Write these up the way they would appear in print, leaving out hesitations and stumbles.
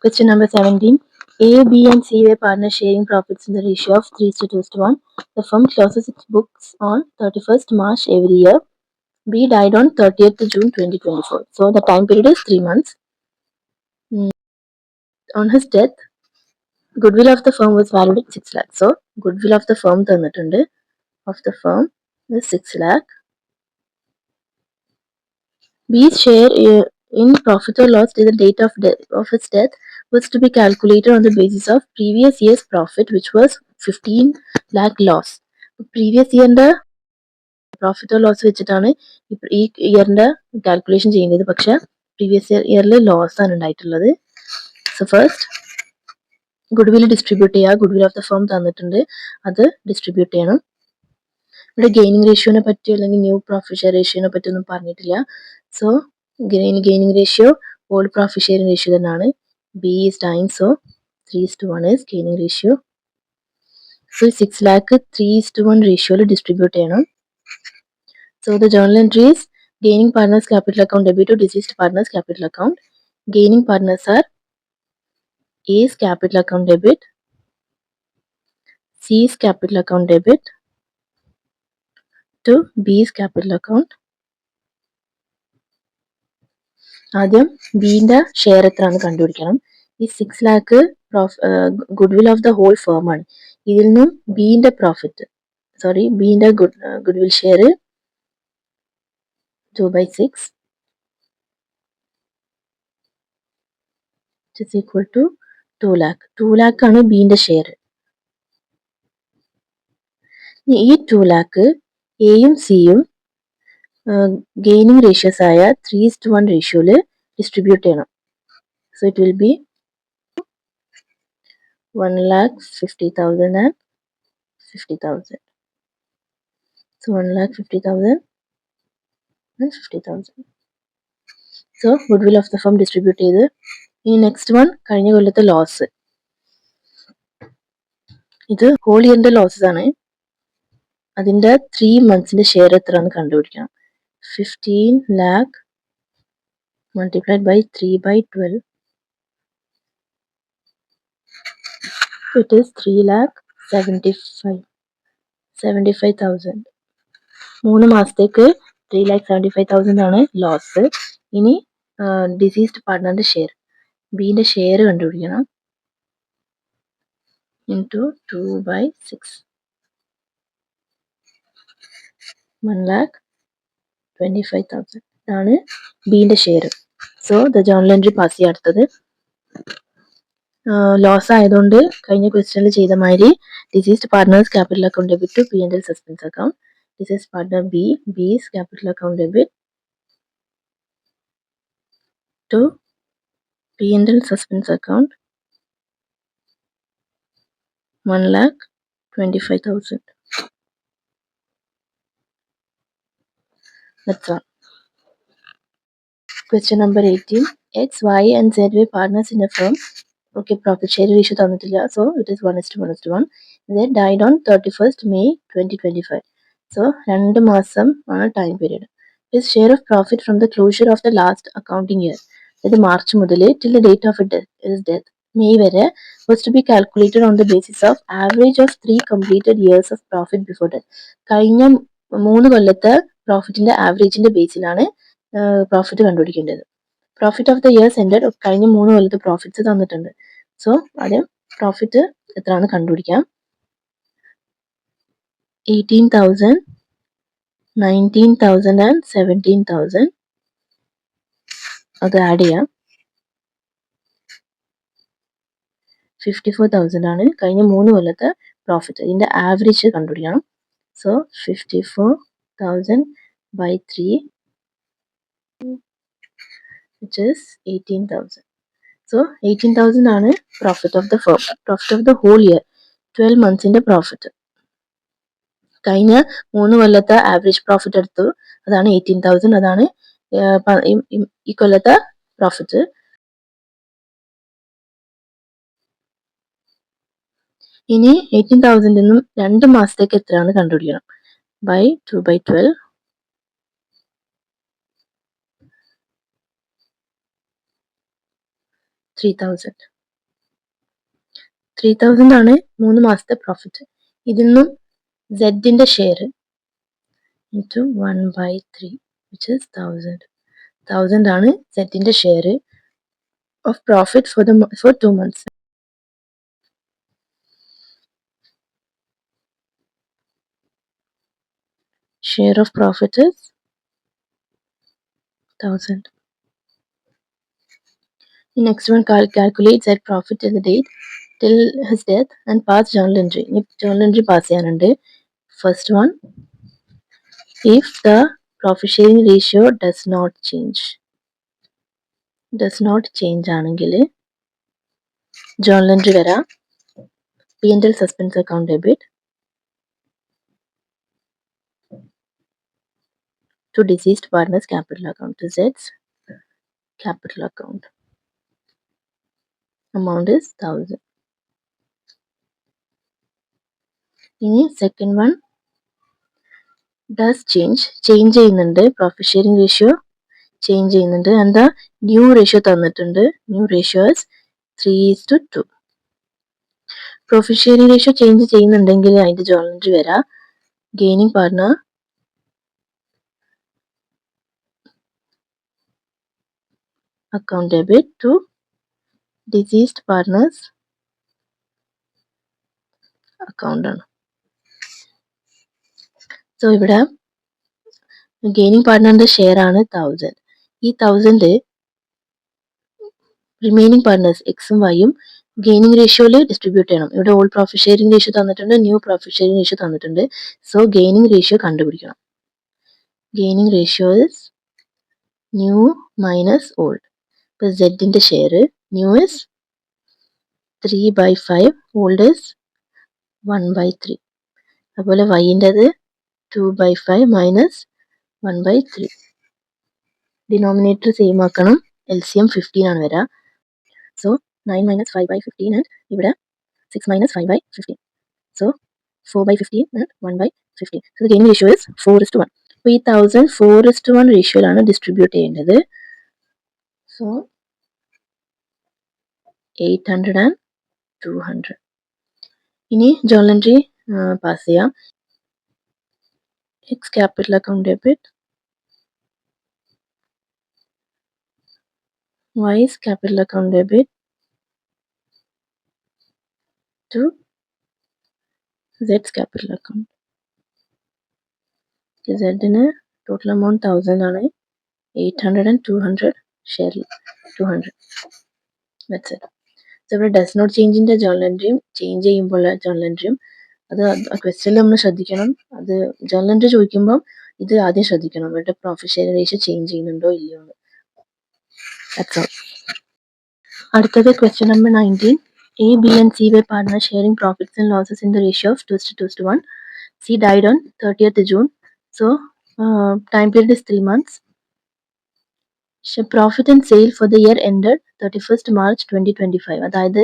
Question number 17. A, B, and C were partners sharing profits in the ratio of 3:2:1. The firm closes its books on 31st March every year. B died on 30th June 2024. So the time period is 3 months. On his death, goodwill of the firm was valued at 6 lakh. So goodwill of the firm തന്നിട്ടുണ്ട്. Of the firm is 6 lakh. B's share in profit or loss till the date of its death was to be calculated on the basis of previous year's profit, which was 15 lakh loss. Previous year profit or loss വെച്ചിട്ടാണ് ഈ ഇയറിന്റെ calculation ചെയ്യുന്നത്. പക്ഷെ previous ഇയറിൽ loss ആണ് ഉണ്ടായിട്ടുള്ളത്. So first goodwill distribute ചെയ്യുക. Goodwill of the firm തന്നിട്ടുണ്ട്, അത് ഡിസ്ട്രിബ്യൂട്ട് ചെയ്യണം. ഇവിടെ ഗെയിനിങ് റേഷ്യോനെ പറ്റി അല്ലെങ്കിൽ ന്യൂ പ്രോഫിറ്റ് ഷെയർ റേഷ്യോനെ പറ്റി ഒന്നും പറഞ്ഞിട്ടില്ല. So gaining ratio old profit sharing ratio തന്നെയാണ്. B is dying, so 3:1 is gaining ratio. So 6 lakh 3:1 റേഷ്യോയിൽ ഡിസ്ട്രിബ്യൂട്ട് ചെയ്യണം. So the journal entry is gaining partners capital account debit to deceased partners capital account. Gaining partners are A's capital account debit, C's capital account debit to B's capital account. ആദ്യം ബിന്റെ share എത്രയാണ് കണ്ടുപിടിക്കണം. ഈ 6 lakh goodwill of the whole firm ആണ്. ഇതിൽ നിന്നും ബിന്റെ goodwill share 2/6 is equal to 2 lakh. 2 lakh ആണ് ബിന്റെ share. ഈ 2 lakh എയും സിയും ഗെയിനിങ് റേഷ്യോസ് ആയ 3:1 റേഷ്യോയിൽ ഡിസ്ട്രിബ്യൂട്ട് ചെയ്യണം. So it will be 1,50,000 and 50,000. So 1,50,000 and 50,000. So goodwill of the firm distribute ചെയ്ത്. ഇനി നെക്സ്റ്റ് വൺ കഴിഞ്ഞ കൊല്ലത്തെ ലോസ്. ഇത് ഹോൾ ഇയറിന്റെ ലോസസ് ആണ്. അതിന്റെ 3 monthsന്റെ ഷെയർ എത്രയാണെന്ന് കണ്ടുപിടിക്കണം. 15 lakh multiplied by 3/12. It is 3,75,000. 3 മാസത്തേക്ക് 3,75,000 ആണ് ലോസ്. ഇനി ഡിസീസ്ഡ് പാർട്ട്ണറിന്റെ ഷെയർ, ബിന്റെ ഷെയർ കണ്ടുപിടിക്കണം. ഇൻറ്റു 2/6, 1,25,000 ഇതാണ് ബിന്റെ ഷെയർ. So the journal entry pass ചെയ്യാം. അടുത്തത് ലോസ് ആയതുകൊണ്ട് കഴിഞ്ഞ ക്വസ്റ്റ്യനിൽ ചെയ്ത മാതിരി deceased partners capital account debit to P&L suspense account. Deceased partner B's capital account debit to P&L suspense account 1,25,000. That's all. Question number 18. X, Y and Z were partners in a firm. Okay, profit share ratio തന്നിട്ടില്ല. So it is 1:1:1. Z died on 31st May 2025. So 2 മാസം ആണ് time period. His share of profit from the closure of the last accounting year, അതായത് March മുതൽ till the date of his death, May വരെ, was to be calculated on the basis of average of 3 completed years of profit before death. കഴിഞ്ഞ 3 കൊല്ലത്തെ പ്രോഫിറ്റിന്റെ ആവറേജിന്റെ ബേസിലാണ് profit കണ്ടുപിടിക്കേണ്ടത്. Profit of the years ended കഴിഞ്ഞ 3 കൊല്ലത്തെ profits തന്നിട്ടുണ്ട്. So ആദ്യം profit എത്രയാണ് കണ്ടുപിടിക്കാം. 18,000, 19,000 and 17,000 അത് ആഡ് ചെയ്യാം. 54,000 ആണ് കഴിഞ്ഞ 3 കൊല്ലത്തെ പ്രോഫിറ്റ്. ഇതിന്റെ ആവറേജ് കണ്ടുപിടിക്കണം. So 54,000 by 3, which is 18,000. So 18,000 ആണ് profit of the firm. Profit of the whole year 12 monthsന്റെ പ്രോഫിറ്റ്. കഴിഞ്ഞ 3 കൊല്ലത്തെ ആവറേജ് പ്രോഫിറ്റ് എടുത്തു, അതാണ് 18,000. അതാണ് ഈ കൊല്ലത്തെ പ്രോഫിറ്റ്. ഇനി 18,000 നിന്നും 2 മാസത്തേക്ക് എത്രയാണെന്ന് കണ്ടുപിടിക്കണം. ബൈ 2/12. 3,000 ആണ് 3 മാസത്തെ പ്രോഫിറ്റ്. ഇതിൽ നിന്നും സെഡിന്റെ ഷെയർ into 1/3 which is 1,000 ആണ് സെഡിന്റെ share of profit for 2 months. Share of profit is 1,000. The next one calculates that profit till the date till his death and pass journal entry. If journal entry pass cheyanunde. First one, if the profit sharing ratio does not change ആണെങ്കിൽ journal entry വരാ P&L suspense account debit to deceased partner's capital account to Z's capital account. Amount is 1,000. ഇനി second one does change ചെയ്യുന്നുണ്ട് profit sharing ratio change ചെയ്യുന്നുണ്ട് and the new ratio തന്നിട്ടുണ്ട്. New ratio is 3:2. Profit sharing ratio change ചെയ്യുന്നുണ്ടെങ്കിൽ അതിന്റെ journal entry വരാ gaining partner account debit to deceased partners account ആണ്. So ഇവിടെ gaining പാർട്ട്ണറിന്റെ share ആണ് 1,000. ഈ 1,000 റിമൈനിങ് പാർട്ട്നേഴ്സ് എക്സും വൈയും ഗെയിനിങ് റേഷ്യോയിൽ ഡിസ്ട്രിബ്യൂട്ട് ചെയ്യണം. ഇവിടെ ഓൾഡ് പ്രോഫിറ്റ് ഷെയറിംഗ് റേഷ്യോ തന്നിട്ടുണ്ട്, ന്യൂ പ്രോഫിറ്റ് ഷെയറിംഗ് റേഷ്യോ തന്നിട്ടുണ്ട്. സോ ഗെയിനിങ് റേഷ്യോ കണ്ടുപിടിക്കണം. Gaining ratio is new minus old. ഇപ്പൊ സെഡിന്റെ share new is 3/5, old is 1/3. അതുപോലെ വൈൻ്റെത് 2/5 മൈനസ് 1/3. ഡിനോമിനേറ്റർ സെയിം ആക്കണം. LCM 15 ആണ് വരിക. സോ 9 മൈനസ് 5/15 ആൻഡ് ഇവിടെ 6 minus 5/15. So 4/15 and 1/15. So gaining ratio is 4:1. അപ്പോൾ ഈ 1,000 4:1 റേഷ്യോയിലാണ് ഡിസ്ട്രിബ്യൂട്ട് ചെയ്യേണ്ടത്. So 800 and 200. ഇനി ജേർണൽ എൻട്രി പാസ് ചെയ്യാം. X capital account debit, Y's capital account debit to Z's capital account. Zന് total amount 1,000 ആണ്. 800 and 200 share 200. That's it. So ഇവിടെ does not change in the journal entry change ചെയ്യുമ്പോൾ journal entry അത് ക്വസ്റ്റ്യനിൽ നമ്മൾ ശ്രദ്ധിക്കണം. അത് journal entry ചോദിക്കുമ്പോൾ ഇത് ആദ്യം ശ്രദ്ധിക്കണം. ഇവരുടെ പ്രോഫിറ്റ് ഷെയർ റേഷ്യോ ചേഞ്ച് ചെയ്യുന്നുണ്ടോ ഇല്ലയോ എന്ന്. That's all. അടുത്തത് question number 19. A, B and C were partners sharing profits and losses in the ratio of 2:1. C died on 30th June. So time period is 3 months. Profit and sale for the year ended 31st March 2025. അതായത്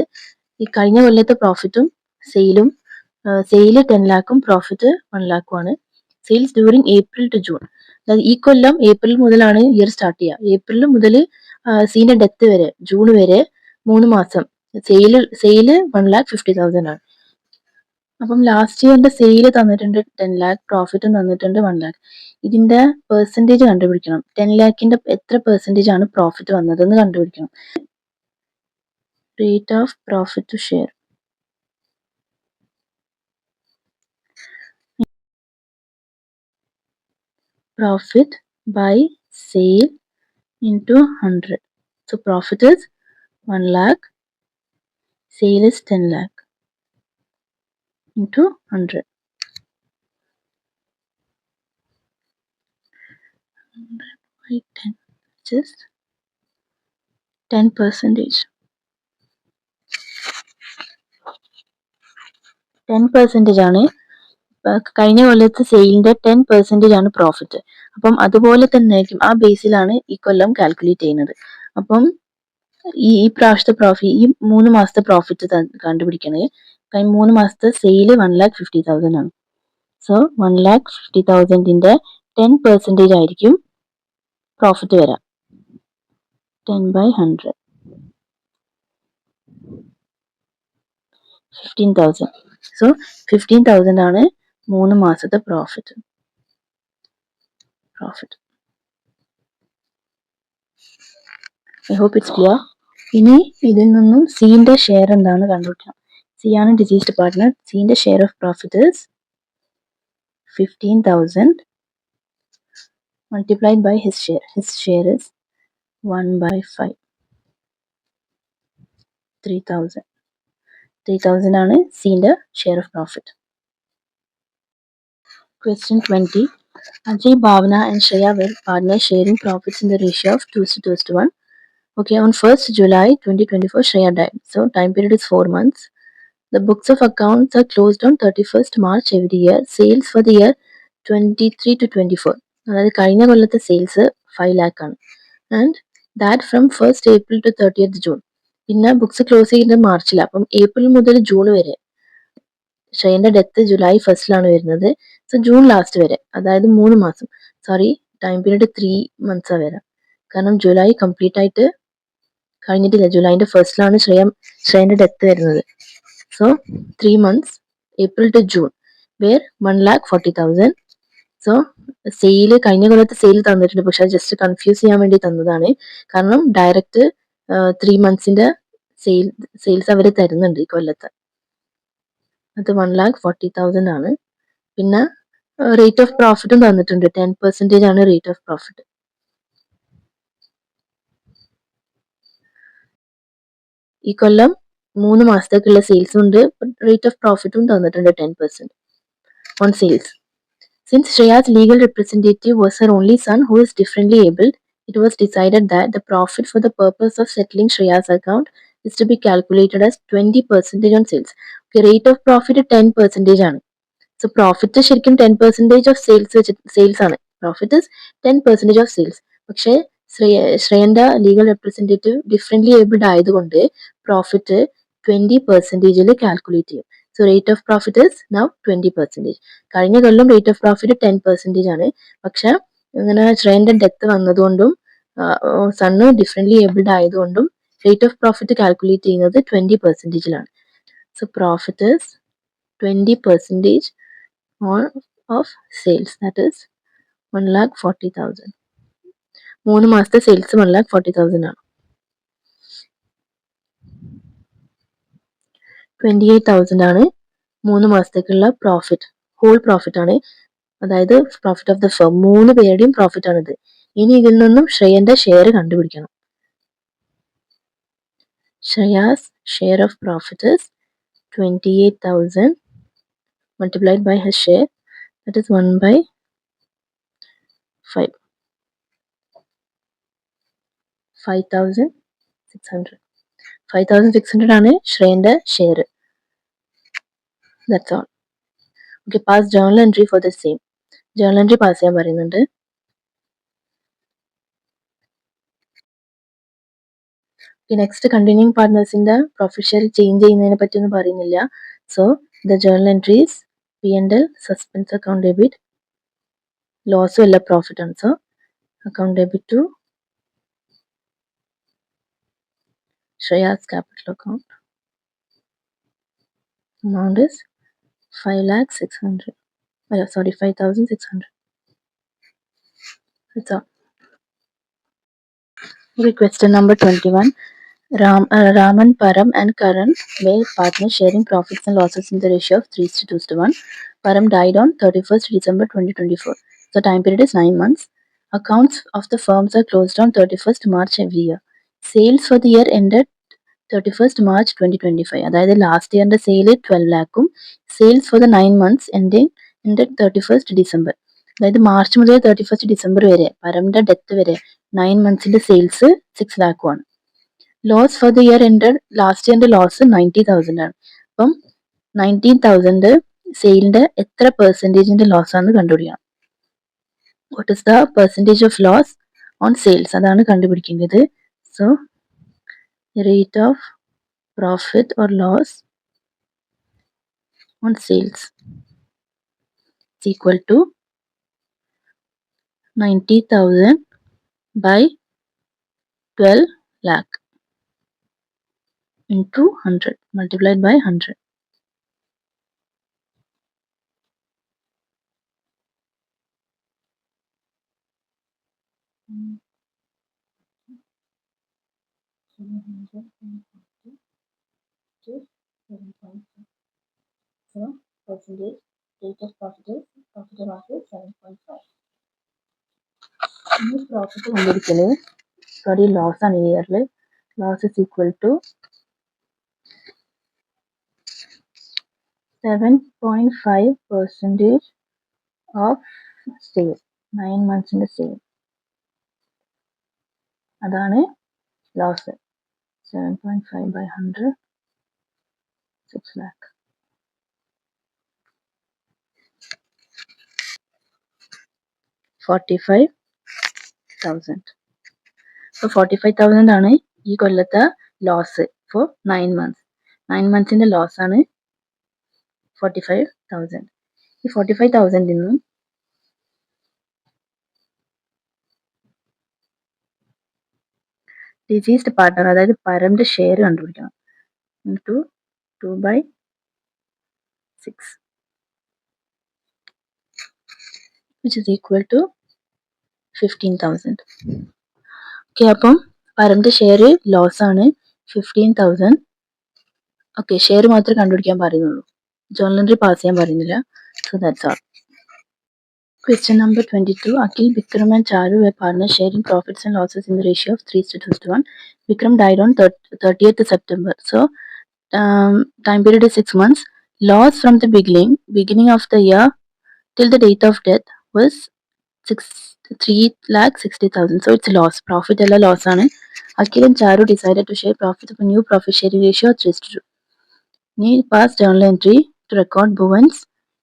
ഈ കഴിഞ്ഞ കൊല്ലത്തെ പ്രോഫിറ്റും സെയിലും sale 10 lakhും profit 1 lakh ആണ്. Sales during April to June. അതായത് ഈ കൊല്ലം April മുതലാണ് year start ചെയ്യുക. April മുതൽ സീന്റെ ഡെത്ത് വരെ ജൂൺ വരെ 3 മാസം സെയില് 1,50,000 ആണ്. അപ്പം ലാസ്റ്റ് ഇയറിന്റെ സെയില് തന്നിട്ടുണ്ട് 10 lakh, പ്രോഫിറ്റും തന്നിട്ടുണ്ട് 1 lakh. ഇതിന്റെ പെർസെൻറ്റേജ് കണ്ടുപിടിക്കണം. 10 lakhന്റെ എത്ര പെർസെൻറ്റേജ് ആണ് പ്രോഫിറ്റ് വന്നതെന്ന് കണ്ടുപിടിക്കണം. Rate of profit to share. Profit by sale into 100. So profit is 1 lakh, sale is 10 lakh into 100. 100 by 10, which is 10%. 10% ആണ് കഴിഞ്ഞ കൊല്ലത്തെ സെയിലിന്റെ 10% ആണ് പ്രോഫിറ്റ്. അപ്പം അതുപോലെ തന്നെ ആയിരിക്കും ആ ബേസിലാണ് ഈ കൊല്ലം കാൽക്കുലേറ്റ് ചെയ്യുന്നത്. അപ്പം ഈ പ്രാവശ്യത്തെ പ്രോഫിറ്റ് ഈ 3 മാസത്തെ പ്രോഫിറ്റ് കണ്ടുപിടിക്കണേ. 3 മാസത്തെ സെയില് 1,50,000 ആണ്. സോ 1,50,000ന്റെ 10% ആയിരിക്കും പ്രോഫിറ്റ് വരാം. 10/100. 15,000. So 15,000 ആണ് 3 മാസത്തെ profit. I hope it's clear. ഇനി ഇതിൽ നിന്നും സിന്റെ ഷെയർ എന്താണെന്ന് കണ്ടുപിടിക്കണം. സി ആണ് ഡിസീസ്ഡ് പാർട്ട്ണർ. സിന്റെ share of profit is 15,000 multiplied by his share. His share is 1/5. 3,000. 3,000 ആണ് സിന്റെ share of profit. Question 20. Ajay, Bhavna and Shreya were partners sharing profits in the ratio of 2:1. Okay, on 1st July 2024, Shreya died. So time period is 4 months. The books of accounts are closed on 31st March every year. Sales for the year 23 to 24. അതായത് കഴിഞ്ഞ കൊല്ലത്തെ sales 5 lakh ആണ്. And that from 1st April to 30th June. പിന്നെ books close ചെയ്യുന്നത് മാർച്ചിലാണ്. അപ്പം April മുതൽ June വരെ. ഷെയറിന്റെ death July 1st വരുന്നത്. സോ ജൂൺ ലാസ്റ്റ് വരെ, അതായത് 3 മാസം. സോറി, ടൈം പീരീഡ് 3 months വരാം. കാരണം ജൂലൈ കംപ്ലീറ്റ് ആയിട്ട് കഴിഞ്ഞിട്ടില്ല. ജൂലൈന്റെ 1st ഷെയറിന്റെ ഡെത്ത് വരുന്നത്. So 3 months, April to June, where 1,40,000. So sale കഴിഞ്ഞ കൊല്ലത്തെ സെയിൽ തന്നിട്ടുണ്ട്, പക്ഷെ അത് ജസ്റ്റ് കൺഫ്യൂസ് ചെയ്യാൻ വേണ്ടി തന്നതാണ്. കാരണം ഡയറക്റ്റ് 3 monthsന്റെ സെയിൽസ് അവർ തരുന്നുണ്ട് ഈ കൊല്ലത്ത്. അത് 1,40,000 ആണ്. പിന്നെ റേറ്റ് ഓഫ് പ്രോഫിറ്റും തന്നിട്ടുണ്ട്. 10% ആണ് റേറ്റ് ഓഫ് പ്രോഫിറ്റ്. ഈ കൊല്ലം 3 മാസത്തേക്കുള്ള സെയിൽസും ഉണ്ട്, റേറ്റ് ഓഫ് പ്രോഫിറ്റും തന്നിട്ടുണ്ട് 10% on sales. Since Shreya's legal representative was her only son who is differently abled, it was decided that the profit for the purpose of settling Shreya's account is to be calculated as 20% on sales. Okay, rate of profit 10% ആണ്. So profit ശരിക്കും 10% of sales ആണ്. Profit is 10% of sales. പക്ഷേ ശ്രേയന്റെ legal representative differently abled ആയതുകൊണ്ട് profit 20% calculate ചെയ്യും. So rate of profit is now 20%. കഴിഞ്ഞ കൊല്ലം rate of profit 10% ആണ്. പക്ഷെ ഇങ്ങനെ ശ്രേയന്റെ ഡെത്ത് വന്നതുകൊണ്ടും സണ്ണ് ഡിഫറെന്റ്ലി ഏബിൾഡ് ആയതുകൊണ്ടും റേറ്റ് ഓഫ് പ്രോഫിറ്റ് കാൽക്കുലേറ്റ് ചെയ്യുന്നത് 20%. So profit is 20% of sales, that is 1,40,000. 3 മാസത്തെ സെയിൽസ് 1,40,000 ആണ്. 28,000 ആണ് 3 മാസത്തേക്കുള്ള പ്രോഫിറ്റ്. ഹോൾ പ്രോഫിറ്റ് ആണ്, അതായത് പ്രോഫിറ്റ് ഓഫ് ദ ഫേം. 3 പേരുടെയും പ്രോഫിറ്റ് ആണിത്. ഇനി ഇതിൽ നിന്നും ശ്രേയന്റെ ഷെയർ കണ്ടുപിടിക്കണം. Shreya's share of profit is 28,000 multiplied by her share, that is 1/5. 5,600. 5,600 ആണ് ശ്രേയന്റെ share. That's all. Okay, pass journal entry for the same. Journal entry pass ചെയ്യാൻ പറയുന്നുണ്ട്. നെക്സ്റ്റ് കണ്ടിന്യൂയിങ് പാർട്ട്നേഴ്സിന്റെ പ്രോഫിറ്റ് ഷെയർ ചേഞ്ച് ചെയ്യുന്നതിനെ പറ്റിയൊന്നും പറയുന്നില്ല. So the journal entries P&L, suspense account debit, ലോസും അല്ല profit ആണ്. So account debit to Shreya's capital account. Amount is 5,600. Sorry, 5,600. That's all. Okay, question number 21. Raman, Param and Karan were partners sharing profits and losses in the ratio of 3:1. Param died on 31st December 2024. The time period is 9 months. Accounts of the firms are closed on 31st March every year. Sales for the year ended 31st March 2025. അതായത് last ഇയറിന്റെ sale 12 lakhും sales for the 9 months ended 31st December. അതായത് March മുതൽ 31st December വരെ, പരമിന്റെ death വരെ 9 monthsന്റെ sales 6 lakhും ആണ്. Loss for the year ended, last ഇയറിന്റെ ലോസ് 90,000 ആണ്. അപ്പം 19,000 സെയിലിന്റെ എത്ര പെർസെന്റേജിന്റെ ലോസ് ആണെന്ന് കണ്ടുപിടിക്കണം. What is the percentage of loss on sales, അതാണ് കണ്ടുപിടിക്കേണ്ടത്. So rate of profit or loss on sales is equal to 90,000 by 12 lakh into 100 multiplied by 100. So percentage rate of profit is profit and loss is 7.5. ഈ profit കണ്ടിരിക്കല് loss ആണ് ഇയറിൽ. Loss is equal to 7.5% of sale, 9 monthsന്റെ sale. അതാണ് loss. 7.5 by 100, 6 lakh. 45,000. So 45,000 ആണ് ഈ കൊല്ലത്തെ loss four 9 months. 9 monthsന്റെ loss ആണ് 45,000. ഈ 45,000 നിന്നും ഡിസീസ്ഡ് പാർട്ണർ, അതായത് പരന്റെ ഷെയർ കണ്ടുപിടിക്കണം. 2/6 which is equal to 15,000. Okay, അപ്പം പരന്റെ ഷെയർ ലോസ് ആണ് 15,000. ഓക്കെ, ഷെയർ മാത്രമേ കണ്ടുപിടിക്കാൻ പറയുന്നുള്ളൂ, ജേർണൽ എൻട്രി പാസ് ചെയ്യാൻ പറയുന്നില്ല. So that's all. Question number 22. Akhil, Bikram and Charu were partners sharing profits and losses in the ratio of 3:1. Bikram died on 30th September. So time period is 6 months. Loss from the beginning of the year till the date of death was 3,60,000. So it's a loss. Profit alla loss ആണ്. Akhil and Charu decided to share profit of a new profit sharing ratio of 3:2. Need pass journal entry to record Bhuvan's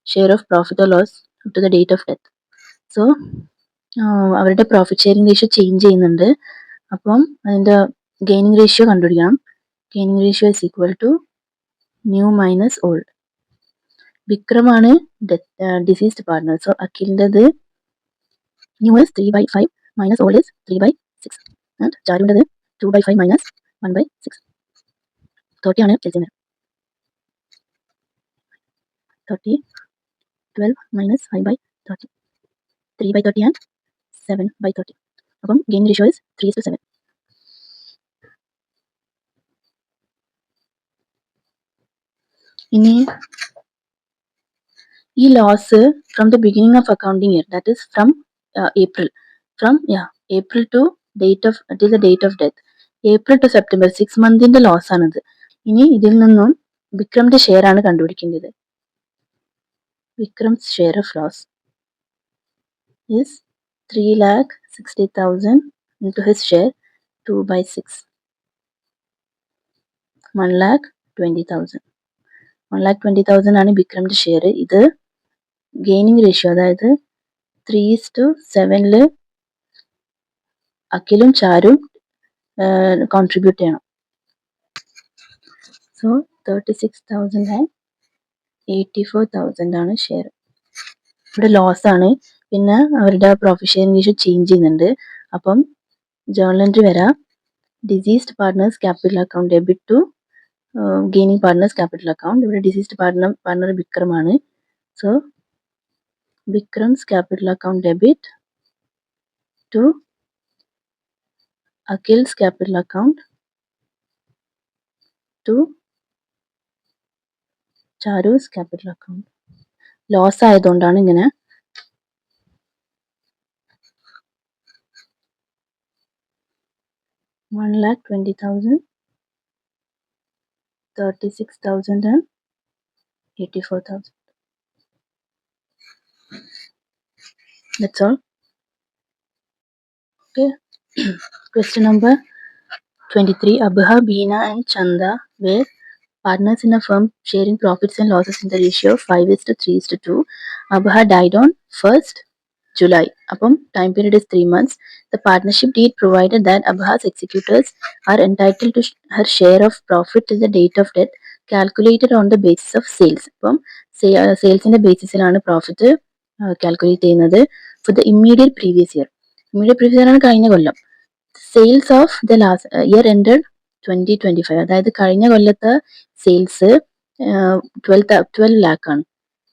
share of profit or loss up to the date of death. So അവരുടെ profit sharing ratio change ചെയ്യുന്നുണ്ട്. അപ്പം അതിൻ്റെ gaining ratio കണ്ടുപിടിക്കണം. Gaining ratio is equal to new minus old. വിക്രമാണ് deceased partner. So അഖിലിൻ്റെത് new is 3/5 minus old is 3/6. And ചാരുവിൻ്റെത് 2/5 minus 1/6. 30 ആണ് LCM. 30, 12 minus 5/30, 3/30 and 7/30. അപ്പം ഗെയിനിങ് റേഷ്യോ ഇസ് 3:7. ഇനി ഈ loss from the beginning of accounting year, that is from April to till the date of death, April to September 6 monthന്റെ loss ആണിത്. ഇനി ഇതിൽ നിന്നും വിക്രമിന്റെ ഷെയർ ആണ് കണ്ടുപിടിക്കേണ്ടത്. Vikram's share of loss is 3,60,000 into his share 2/6, 1,20,000. 1,20,000 ആണ് വിക്രമിന്റെ ഷെയർ. ഇത് ഗെയിനിങ് റേഷ്യോ, അതായത് 3:7 അഖിലും ചാരും കോൺട്രിബ്യൂട്ട് ചെയ്യണം. സോ 36,000 ആൻഡ് 84,000 ആണ് ഷെയർ. ഇവിടെ ലോസ് ആണ്. പിന്നെ അവരുടെ പ്രോഫിറ്റ് ഷെയറിംഗ് റേഷ്യോ ചേഞ്ച് ചെയ്യുന്നുണ്ട്. അപ്പം ജേർണൽ എൻട്രി വരാം. Deceased partners capital account debit to gaining partners' capital account. ഇവിടെ ഡിസീസ്ഡ് പാർട്ട്ണർ വിക്രമാണ്. So Vikram's capital account debit to Akhil's capital account to Charu's capital account. Loss ആയതുകൊണ്ടാണ് ഇങ്ങനെ. $1,20,000, 36,000 and 84,000. That's all. Okay. Question number 23. Abha, Beena and Chanda were partners in a firm sharing profits and losses in the ratio of 5:3:2. Abha died on 1st July. Upon time period is 3 months. The partnership deed provided that Abha's executors are entitled to her share of profit till the date of death, calculated on the basis of sales. അപ്പം സെയിൽസിന്റെ ബേസിസിലാണ് profit calculate ചെയ്യുന്നത് for the immediate previous year. Immediate previous year ആണ് കഴിഞ്ഞ കൊല്ലം. Sales of the last year ended 2025, അതായത് കഴിഞ്ഞ കൊല്ലത്തെ സെയിൽസ് 12 lakh ആണ്.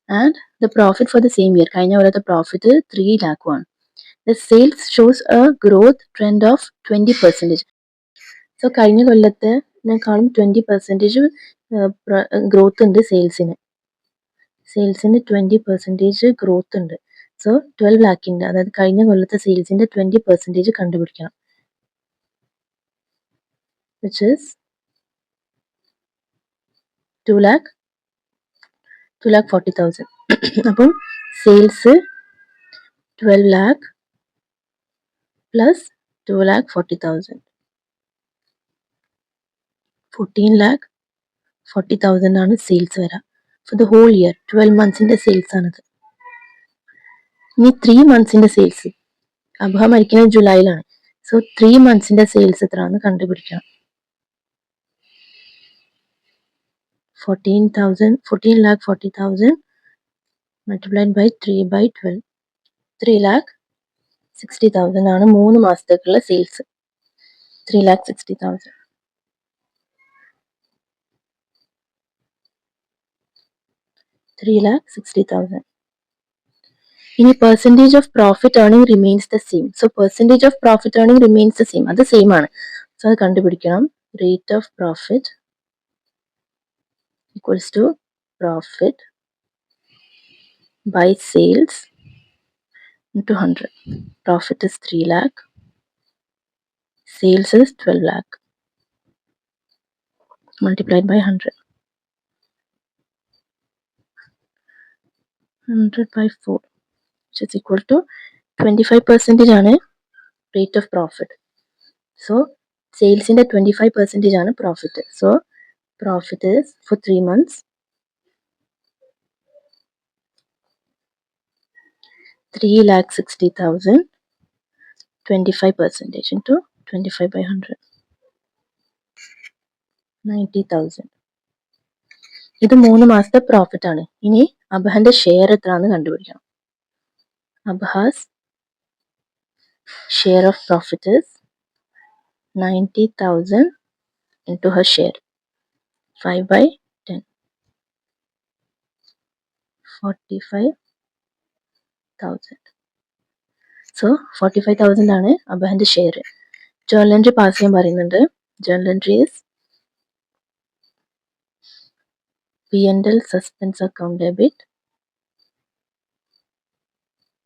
And the profit for the same year, കഴിഞ്ഞ കൊല്ലത്തെ പ്രോഫിറ്റ് 3 lakh ആണ്. The sales shows a growth trend of 20%. So കഴിഞ്ഞ കൊല്ലത്തെക്കാളും 20% ഗ്രോത്ത് ഉണ്ട് സെയിൽസിന്. 20% ഗ്രോത്ത് ഉണ്ട്. സോ 12 ലാക്കിൻ്റെ, അതായത് കഴിഞ്ഞ കൊല്ലത്തെ സെയിൽസിന്റെ 20% കണ്ടുപിടിക്കണം. Which is 2,40,000. അപ്പം സെയിൽസ് 12 lakh പ്ലസ് 2,40,000, 14,40,000 ആണ് സെയിൽസ് വരാം ഫോർ ദ ഹോൾ ഇയർ. 12 monthsന്റെ സെയിൽസ് ആണത്. ഇനി 3 monthsന്റെ സെയിൽസ്, അബ്ഹ മരിക്കുന്നത് ജൂലൈയിലാണ്. സോ 3 monthsന്റെ സെയിൽസ് എത്രയാണെന്ന് കണ്ടുപിടിക്കണം. 14,40,000 multiplied by 3/12, 3,60,000 ആണ് 3 മാസത്തേക്കുള്ള സെയിൽസ്. 3,60,000. 3,60,000. ഇനി percentage of profit earning remains the same. So percentage of profit earning remains the same, അത് സെയിം ആണ്. സോ അത് കണ്ടുപിടിക്കണം. Rate of profit equals to profit by sales into 100. Profit is 3 lakh, sales is 12 lakh, multiplied by 100. 100 by 4, which is equal to 25% ആണ് rate of profit. So സെയിൽസിന്റെ 25% ആണ് profit. So profit is for 3 months 3,60,000, 25% into 25 by 100, 90,000. ഇത് 3 മാസത്തെ profit ആണ്. ഇനി അബ്ഹന്റെ share എത്രയാണെന്ന് കണ്ടുപിടിക്കണം. Abha's share of profit is 90,000 into her share, 5/10, 45,000. So 45,000 ആണ് അബ്ഹന്റെ ഷെയർ. ജേർണൽ എൻട്രി പാസ് ചെയ്യാൻ പറയുന്നുണ്ട്. Journal entry is P&L suspense account debit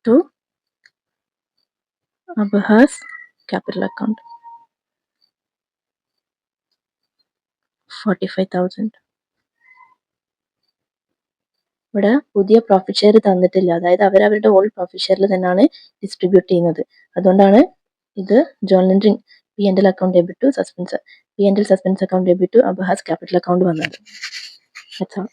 to Abha's capital account, 45,000. ഇവിടെ പുതിയ പ്രോഫിറ്റ് ഷെയർ തന്നിട്ടില്ല, അതായത് അവരവരുടെ ഓൾഡ് പ്രോഫിറ്റ് ഷെയറിൽ തന്നെയാണ് ഡിസ്ട്രിബ്യൂട്ട് ചെയ്യുന്നത്. അതുകൊണ്ടാണ് ഇത് journal entry P&L account debit to suspense, P&L suspense account debit to Abha's capital account വന്നത്. That's all.